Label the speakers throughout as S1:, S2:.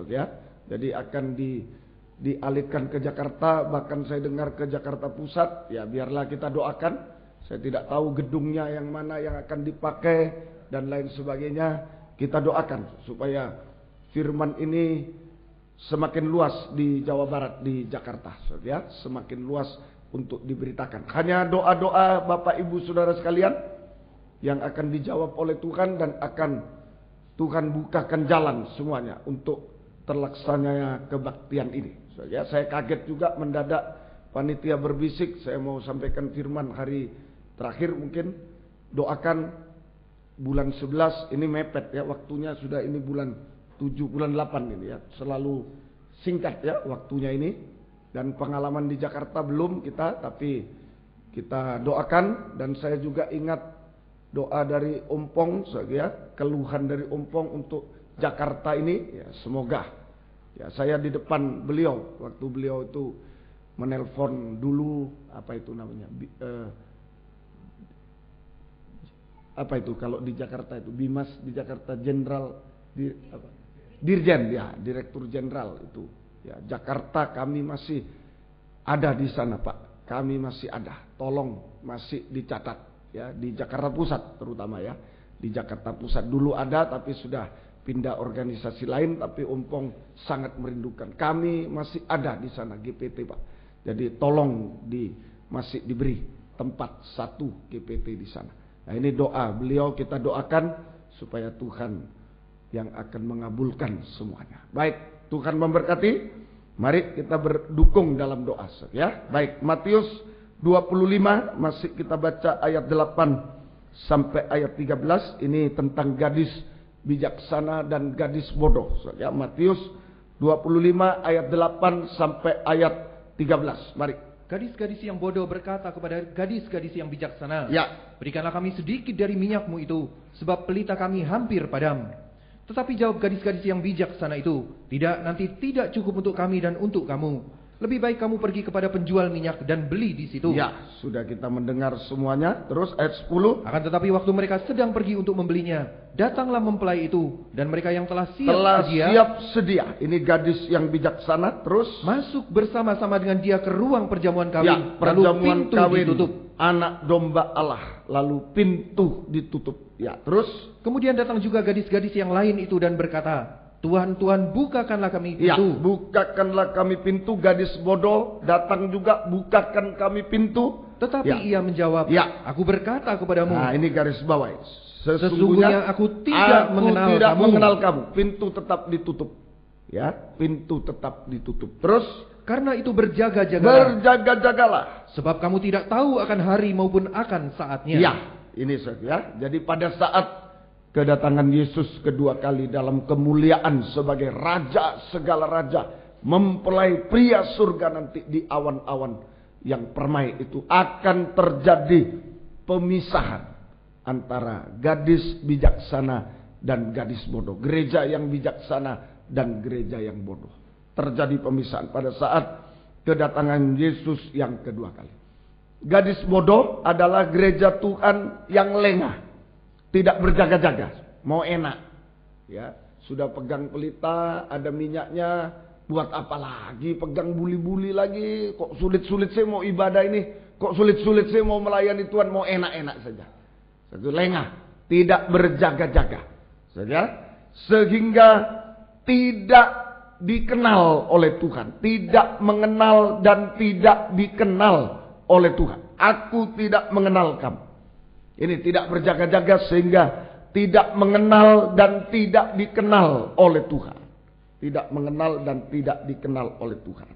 S1: ya. Jadi akan dialihkan ke Jakarta, bahkan saya dengar ke Jakarta Pusat. Ya biarlah kita doakan. Saya tidak tahu gedungnya yang mana yang akan dipakai dan lain sebagainya. Kita doakan supaya firman ini semakin luas di Jawa Barat, di Jakarta, ya, semakin luas untuk diberitakan. Hanya doa-doa Bapak Ibu Saudara sekalian yang akan dijawab oleh Tuhan dan akan Tuhan bukakan jalan semuanya untuk terlaksananya kebaktian ini. Ya, saya kaget juga mendadak panitia berbisik, saya mau sampaikan firman hari terakhir mungkin, doakan bulan 11 ini mepet ya, waktunya sudah ini bulan 7, bulan 8 ini ya, selalu singkat ya waktunya ini. Dan pengalaman di Jakarta belum kita, tapi kita doakan. Dan saya juga ingat doa dari Ompong ya, keluhan dari Ompong untuk Jakarta ini ya, semoga ya, saya di depan beliau waktu beliau itu menelpon dulu, apa itu namanya, apa itu kalau di Jakarta itu Bimas di Jakarta Jenderal Dirjen ya, Direktur Jenderal itu ya, Jakarta kami masih ada di sana Pak, kami masih ada, tolong masih dicatat ya, di Jakarta Pusat terutama ya, di Jakarta Pusat dulu ada tapi sudah pindah organisasi lain, tapi Ompong sangat merindukan, kami masih ada di sana GPT Pak, jadi tolong masih diberi tempat satu GPT di sana. Nah ini doa beliau, kita doakan supaya Tuhan yang akan mengabulkan semuanya. Baik, Tuhan memberkati. Mari kita berdukung dalam doa ya. Baik, Matius 25 masih kita baca ayat 8 sampai ayat 13. Ini tentang gadis bijaksana dan gadis bodoh ya. Matius 25 ayat 8 sampai ayat 13. Mari.
S2: Gadis-gadis yang bodoh berkata kepada gadis-gadis yang bijaksana,
S1: ya,
S2: berikanlah kami sedikit dari minyakmu itu, sebab pelita kami hampir padam. Tetapi jawab gadis-gadis yang bijaksana itu, tidak, nanti tidak cukup untuk kami dan untuk kamu. Lebih baik kamu pergi kepada penjual minyak dan beli di situ.
S1: Ya, sudah kita mendengar semuanya. Terus ayat 10.
S2: Akan tetapi waktu mereka sedang pergi untuk membelinya, datanglah mempelai itu, dan mereka yang telah siap
S1: sedia. Ini gadis yang bijaksana. Terus
S2: masuk bersama-sama dengan dia ke ruang perjamuan kawin.
S1: Ya, perjamuan
S2: lalu pintu
S1: kawin
S2: ditutup.
S1: Anak domba Allah, lalu pintu ditutup. Ya, terus
S2: kemudian datang juga gadis-gadis yang lain itu dan berkata, Tuhan, Tuhan, bukakanlah kami pintu.
S1: Ya, bukakanlah kami pintu. Gadis bodoh datang juga, bukakan kami pintu.
S2: Tetapi ia menjawab,
S1: ya,
S2: aku berkata kepadamu.
S1: Nah, ini garis bawah.
S2: Sesungguhnya aku tidak
S1: mengenal kamu. Pintu tetap ditutup. Ya, pintu tetap ditutup. Terus
S2: karena itu berjaga-jagalah.
S1: Berjaga-jagalah.
S2: Sebab kamu tidak tahu akan hari maupun akan saatnya.
S1: Ya, ini ya. Jadi pada saat kedatangan Yesus kedua kali dalam kemuliaan sebagai Raja segala raja, mempelai pria surga nanti di awan-awan yang permai itu, akan terjadi pemisahan antara gadis bijaksana dan gadis bodoh, gereja yang bijaksana dan gereja yang bodoh. Terjadi pemisahan pada saat kedatangan Yesus yang kedua kali. Gadis bodoh adalah gereja Tuhan yang lengah, tidak berjaga-jaga, mau enak, ya sudah pegang pelita, ada minyaknya, buat apa lagi pegang buli-buli lagi? Kok sulit-sulit saya mau ibadah ini, kok sulit-sulit saya mau melayani Tuhan, mau enak-enak saja. Satu lengah, tidak berjaga-jaga, saja, sehingga tidak dikenal oleh Tuhan, tidak mengenal dan tidak dikenal oleh Tuhan. Aku tidak mengenal kamu. Ini tidak berjaga-jaga sehingga tidak mengenal dan tidak dikenal oleh Tuhan. Tidak mengenal dan tidak dikenal oleh Tuhan.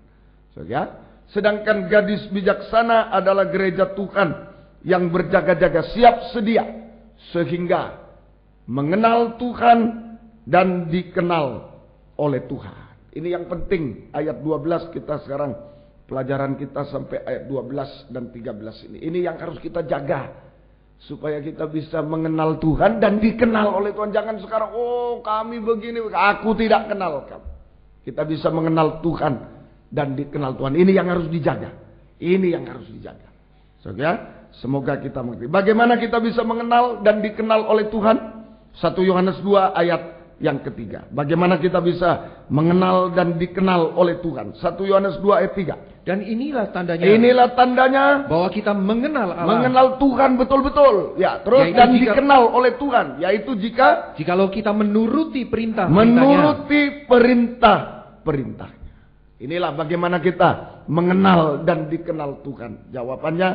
S1: Ya. Sedangkan gadis bijaksana adalah gereja Tuhan yang berjaga-jaga, siap sedia, sehingga mengenal Tuhan dan dikenal oleh Tuhan. Ini yang penting, ayat 12 kita sekarang, pelajaran kita sampai ayat 12 dan 13 ini. Ini yang harus kita jaga, supaya kita bisa mengenal Tuhan dan dikenal oleh Tuhan. Jangan sekarang, oh kami begini, aku tidak kenal kamu. Kita bisa mengenal Tuhan dan dikenal Tuhan. Ini yang harus dijaga. Ini yang harus dijaga. Semoga kita mengerti. Bagaimana kita bisa mengenal dan dikenal oleh Tuhan? 1 Yohanes 2 ayat yang ketiga. Bagaimana kita bisa mengenal dan dikenal oleh Tuhan. 1 Yohanes 2 ayat 3.
S2: Dan inilah tandanya.
S1: Inilah tandanya
S2: bahwa kita mengenal Allah.
S1: Mengenal Tuhan betul-betul. Ya, terus
S2: Yaitu
S1: dan
S2: dikenal
S1: oleh Tuhan. Yaitu
S2: jikalau kita menuruti perintah-perintahnya.
S1: Menuruti perintah-perintahnya. Inilah bagaimana kita mengenal dan dikenal Tuhan. Jawabannya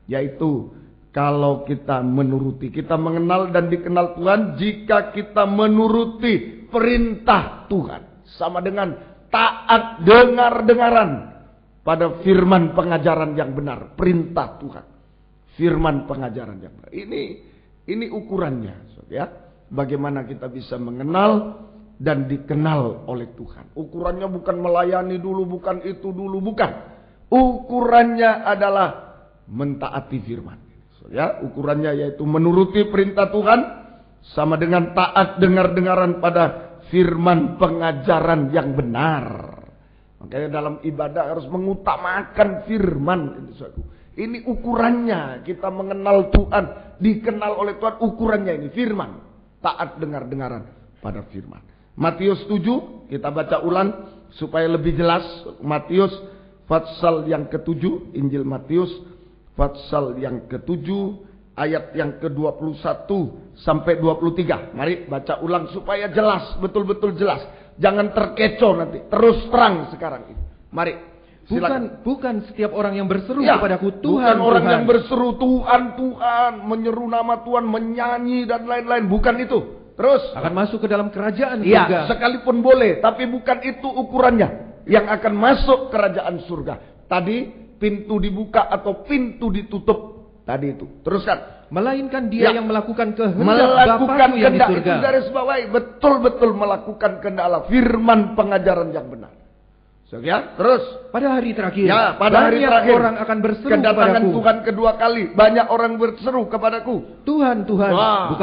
S1: yaitu kalau kita menuruti. Kita mengenal dan dikenal Tuhan jika kita menuruti perintah Tuhan. Sama dengan taat dengar-dengaran pada firman pengajaran yang benar, perintah Tuhan, firman pengajaran yang benar. Ini ukurannya, ya. Bagaimana kita bisa mengenal dan dikenal oleh Tuhan. Ukurannya bukan melayani dulu, bukan itu dulu, bukan. Ukurannya adalah mentaati firman. Ya, ukurannya yaitu menuruti perintah Tuhan sama dengan taat dengar-dengaran pada firman pengajaran yang benar. Makanya dalam ibadah harus mengutamakan firman. Ini ukurannya. Kita mengenal Tuhan, dikenal oleh Tuhan. Ukurannya ini firman. Taat dengar-dengaran pada firman. Matius 7, kita baca ulang supaya lebih jelas. Matius pasal yang ke-7, Injil Matius pasal yang ke-7, ayat yang ke-21 sampai 23. Mari baca ulang supaya jelas, betul-betul jelas. Jangan terkecoh nanti. Terus terang sekarang ini. Mari.
S2: Bukan setiap orang yang berseru kepadaku Tuhan,
S1: bukan orang
S2: Tuhan.
S1: yang berseru Tuhan, Tuhan, menyeru nama Tuhan, menyanyi dan lain-lain. Bukan itu. Terus
S2: akan masuk ke dalam kerajaan
S1: surga.
S2: surga.
S1: Sekalipun boleh, tapi bukan itu ukurannya yang akan masuk kerajaan surga. Tadi pintu dibuka atau pintu ditutup. Tadi itu. Teruskan.
S2: Melainkan dia yang melakukan kehendak Bapa-Ku yang di surga.
S1: Itu garis bawahi. Betul-betul melakukan kehendak Allah. Firman pengajaran yang benar. Ya, terus.
S2: Pada hari terakhir.
S1: Ya, pada hari terakhir.
S2: Orang akan berseru
S1: kedatangan
S2: kepadaku.
S1: Tuhan kedua kali. Banyak orang berseru kepadaku.
S2: Tuhan, Tuhan.
S1: Wah.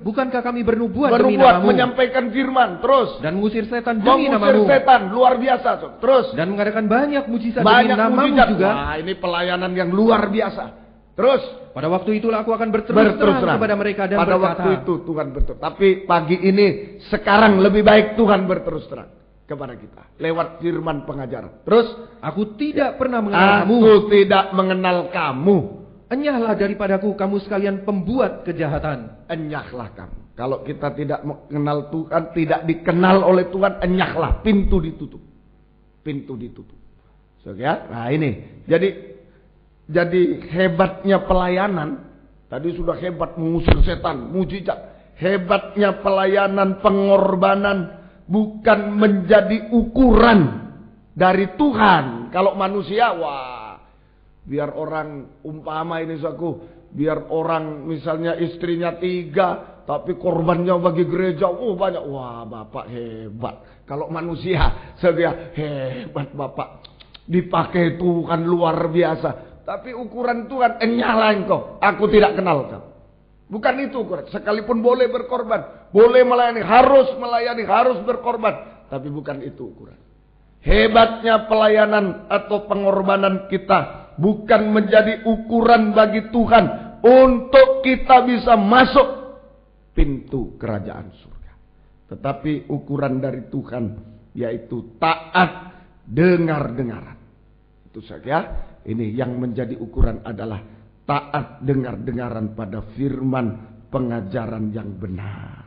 S2: Bukankah kami bernubuat demi namamu?
S1: Menyampaikan firman. Terus.
S2: Dan mengusir setan demi namamu.
S1: Mengusir setan. Luar biasa. Terus.
S2: Dan mengadakan banyak mujizat demi namamu juga.
S1: Wah, ini pelayanan yang luar biasa. Terus.
S2: Pada waktu itulah aku akan berterus terang kepada mereka dan
S1: pada
S2: berkata.
S1: Waktu itu Tuhan berterus. Tapi pagi ini, sekarang lebih baik Tuhan berterus terang kepada kita. Lewat firman pengajaran. Terus.
S2: Aku tidak pernah mengenal kamu.
S1: Aku tidak mengenal kamu.
S2: Enyahlah daripadaku kamu sekalian pembuat kejahatan.
S1: Enyahlah kamu. Kalau kita tidak mengenal Tuhan, tidak dikenal oleh Tuhan, enyahlah. Pintu ditutup. Pintu ditutup. So, ya? Nah ini. Jadi hebatnya pelayanan, tadi sudah hebat mengusir setan, mujizat. Hebatnya pelayanan, pengorbanan, bukan menjadi ukuran dari Tuhan. Kalau manusia, wah, biar orang umpama ini biar orang misalnya istrinya 3, tapi korbannya bagi gereja, banyak. Wah, Bapak hebat. Kalau manusia, saya hebat Bapak. Dipakai Tuhan luar biasa. Tapi ukuran Tuhan, nyala engkau. Aku tidak kenal kau. Bukan itu ukuran. Sekalipun boleh berkorban. Boleh melayani. Harus berkorban. Tapi bukan itu ukuran. Hebatnya pelayanan atau pengorbanan kita. Bukan menjadi ukuran bagi Tuhan. Untuk kita bisa masuk pintu kerajaan surga. Tetapi ukuran dari Tuhan. Yaitu taat dengar-dengaran. Itu saja. Ini yang menjadi ukuran adalah taat dengar-dengaran pada firman pengajaran yang benar.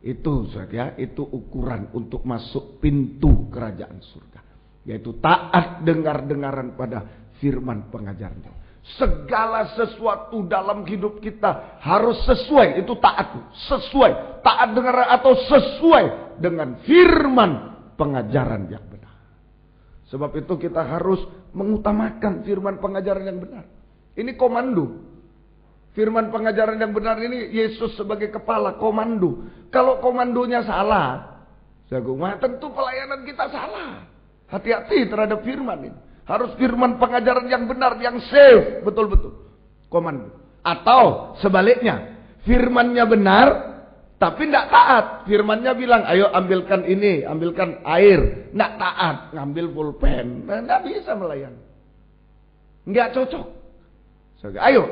S1: Itu saja, itu ukuran untuk masuk pintu kerajaan surga. Yaitu taat dengar-dengaran pada firman pengajaran. Segala sesuatu dalam hidup kita harus sesuai, itu taat. Sesuai, taat dengar atau sesuai dengan firman pengajaran yang benar. Sebab itu kita harus mengutamakan firman pengajaran yang benar. Ini komando. Firman pengajaran yang benar ini Yesus sebagai kepala komando. Kalau komandonya salah, tentu pelayanan kita salah. Hati-hati terhadap firman ini. Harus firman pengajaran yang benar, yang safe, betul-betul. Komando. Atau sebaliknya, firmannya benar, tapi tidak taat. Firmannya bilang, ayo ambilkan ini, ambilkan air. Tidak taat, ngambil pulpen. Tidak bisa melayani. Tidak cocok. Ayo,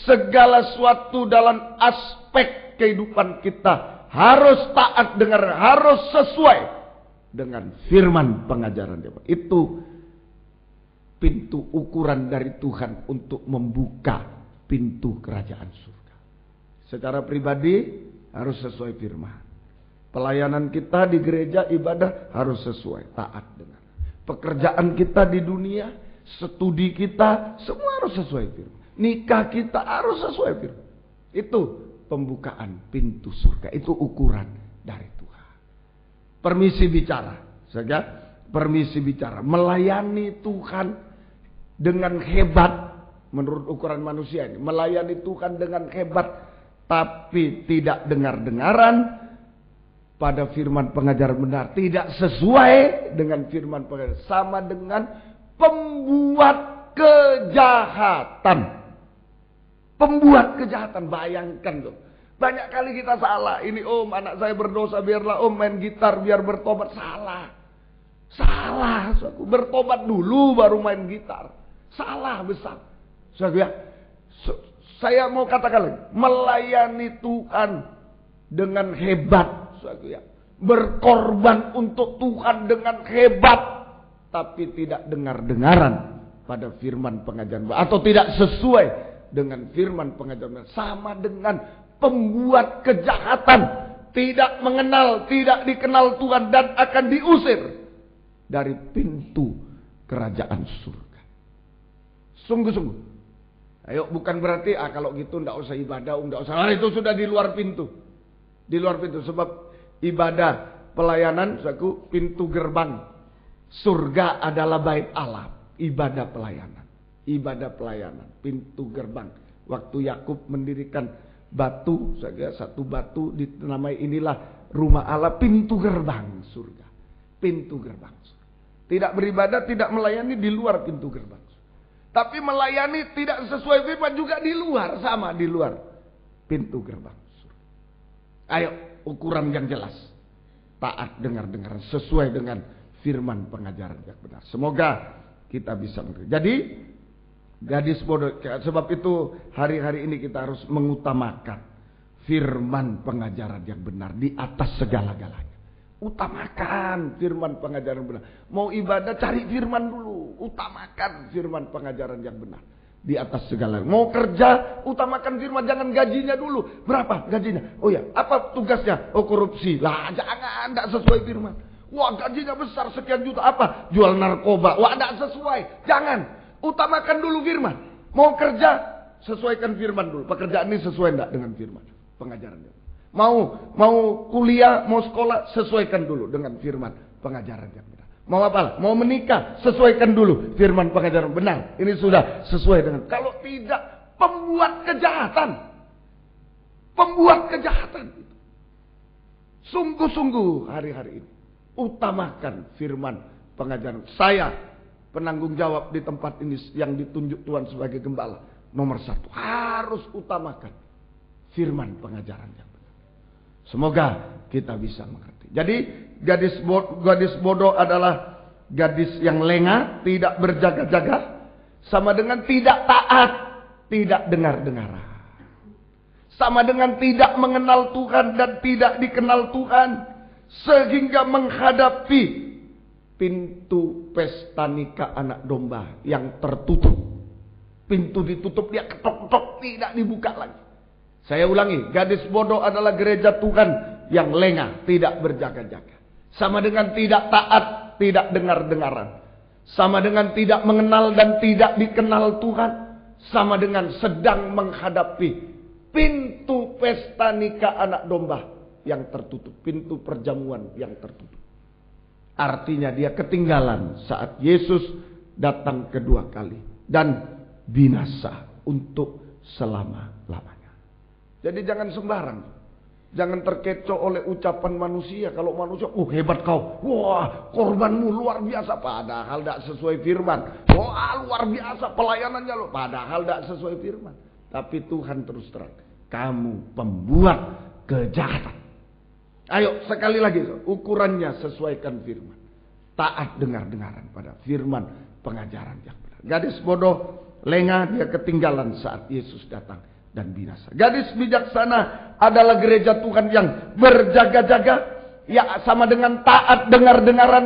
S1: segala sesuatu dalam aspek kehidupan kita harus taat dengar, harus sesuai dengan firman pengajaran dia. Itu pintu ukuran dari Tuhan untuk membuka pintu kerajaan surga. Secara pribadi harus sesuai firman. Pelayanan kita di gereja ibadah harus sesuai, taat dengar. Pekerjaan kita di dunia, studi kita, semua harus sesuai firman. Nikah kita harus sesuai firman. Itu pembukaan pintu surga. Itu ukuran dari Tuhan. Permisi bicara. Saja, permisi bicara. Melayani Tuhan dengan hebat. Menurut ukuran manusia ini. Melayani Tuhan dengan hebat. Tapi tidak dengar-dengaran pada firman pengajaran benar. Tidak sesuai dengan firman pengajaran. Sama dengan pembuat kejahatan. Pembuat kejahatan, bayangkan loh. Banyak kali kita salah. Ini om, anak saya berdosa, biarlah om main gitar biar bertobat. Salah. Salah. Bertobat dulu baru main gitar. Salah besar. Saya mau katakan lagi. Melayani Tuhan dengan hebat. Berkorban untuk Tuhan dengan hebat. Tapi tidak dengar-dengaran pada firman pengajaran. Atau tidak sesuai dengan firman pengajaran. Sama dengan pembuat kejahatan. Tidak mengenal, tidak dikenal Tuhan. Dan akan diusir dari pintu kerajaan surga. Sungguh-sungguh. Ayo, bukan berarti kalau gitu ndak usah ibadah, ndak usah. Itu sudah di luar pintu. Di luar pintu. Sebab ibadah, pelayanan, pintu gerbang. Surga adalah bait Allah. Ibadah pelayanan. Ibadah pelayanan. Pintu gerbang. Waktu Yakub mendirikan batu, satu batu dinamai inilah rumah Allah, pintu gerbang surga. Pintu gerbang surga. Tidak beribadah, tidak melayani di luar pintu gerbang. Tapi melayani tidak sesuai firman juga di luar, sama di luar pintu gerbang surga. Ayo, ukuran yang jelas. Taat dengar-dengar sesuai dengan firman pengajaran yang benar. Semoga kita bisa mengerti. Jadi gadis bodoh, sebab itu hari-hari ini kita harus mengutamakan firman pengajaran yang benar di atas segala-galanya. Utamakan firman pengajaran benar. Mau ibadah cari firman dulu. Utamakan firman pengajaran yang benar di atas segala. Mau kerja utamakan firman, jangan gajinya dulu. Berapa gajinya? Oh ya, apa tugasnya? Oh korupsi. Lah jangan, tidak sesuai firman. Wah gajinya besar sekian juta, apa? Jual narkoba. Wah tidak sesuai. Jangan. Utamakan dulu firman. Mau kerja sesuaikan firman dulu. Pekerjaan ini sesuai tidak dengan firman pengajarannya. Mau kuliah, mau sekolah, sesuaikan dulu dengan firman pengajaran yang benar. Mau apa? Mau menikah, sesuaikan dulu firman pengajaran benar. Ini sudah sesuai dengan. Kalau tidak, pembuat kejahatan. Pembuat kejahatan. Sungguh-sungguh hari-hari ini. Utamakan firman pengajaran. Saya penanggung jawab di tempat ini yang ditunjuk Tuhan sebagai gembala. Nomor 1. Harus utamakan firman pengajaran yang benar. Semoga kita bisa mengerti. Jadi gadis bodoh adalah gadis yang lengah, tidak berjaga-jaga, sama dengan tidak taat, tidak dengar-dengaran. Sama dengan tidak mengenal Tuhan dan tidak dikenal Tuhan, sehingga menghadapi pintu pesta nikah anak domba yang tertutup. Pintu ditutup, dia ketok-ketok, tidak dibuka lagi. Saya ulangi, gadis bodoh adalah gereja Tuhan yang lengah, tidak berjaga-jaga. Sama dengan tidak taat, tidak dengar-dengaran. Sama dengan tidak mengenal dan tidak dikenal Tuhan. Sama dengan sedang menghadapi pintu pesta nikah anak domba yang tertutup. Pintu perjamuan yang tertutup. Artinya dia ketinggalan saat Yesus datang kedua kali. Dan binasa untuk selama-lamanya. Jadi jangan sembarang. Jangan terkecoh oleh ucapan manusia. Kalau manusia, hebat kau. Wah, korbanmu luar biasa. Padahal tidak sesuai firman. Wah, luar biasa pelayanannya loh. Padahal tidak sesuai firman. Tapi Tuhan terus terang. Kamu pembuat kejahatan. Ayo sekali lagi. Ukurannya sesuaikan firman. Taat dengar-dengaran pada firman pengajaran yang benar. Gadis bodoh lengah, dia ketinggalan saat Yesus datang dan binasa. Gadis bijaksana adalah gereja Tuhan yang berjaga-jaga, ya sama dengan taat dengar-dengaran